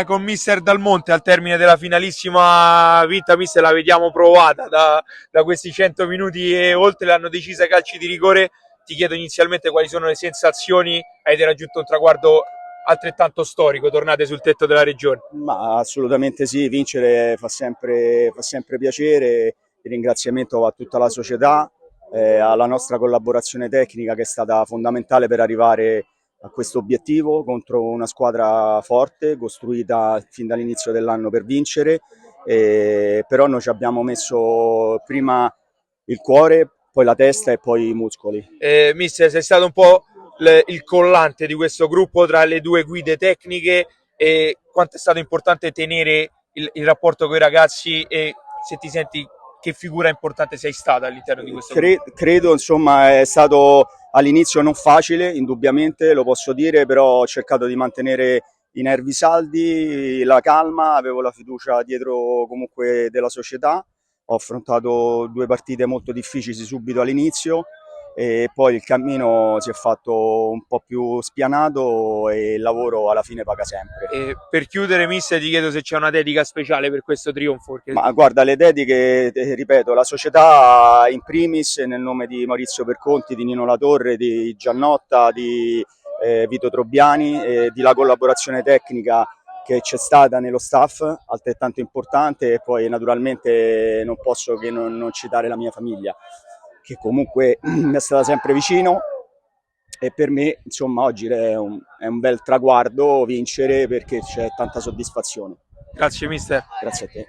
con mister Dalmonte al termine della finalissima vinta. Mister, la vediamo provata da questi 100 minuti e oltre, l'hanno decisa i calci di rigore. Ti chiedo inizialmente quali sono le sensazioni, avete raggiunto un traguardo altrettanto storico, tornate sul tetto della regione. Ma assolutamente sì, vincere fa sempre piacere. Il ringraziamento va a tutta la società, alla nostra collaborazione tecnica che è stata fondamentale per arrivare a questo obiettivo contro una squadra forte, costruita fin dall'inizio dell'anno per vincere. Però noi ci abbiamo messo prima il cuore, poi la testa e poi i muscoli. Mister, sei stato un po' il collante di questo gruppo tra le due guide tecniche, e quanto è stato importante tenere il rapporto con i ragazzi, e se ti senti, che figura importante sei stata all'interno di questo gruppo. Credo, insomma, è stato all'inizio non facile, indubbiamente, lo posso dire, però ho cercato di mantenere i nervi saldi, la calma, avevo la fiducia dietro comunque della società. Ho affrontato due partite molto difficili subito all'inizio e poi il cammino si è fatto un po' più spianato e il lavoro alla fine paga sempre. E per chiudere, mister, ti chiedo se c'è una dedica speciale per questo trionfo. Ma guarda, le dediche, ripeto, la società in primis, nel nome di Maurizio Perconti, di Nino Latorre, di Giannotta, di Vito Trobbiani, di la collaborazione tecnica che c'è stata nello staff, altrettanto importante, e poi naturalmente non posso che non citare la mia famiglia, che comunque mi è stata sempre vicino, e per me, insomma, oggi è un bel traguardo vincere perché c'è tanta soddisfazione. Grazie, mister. Grazie a te.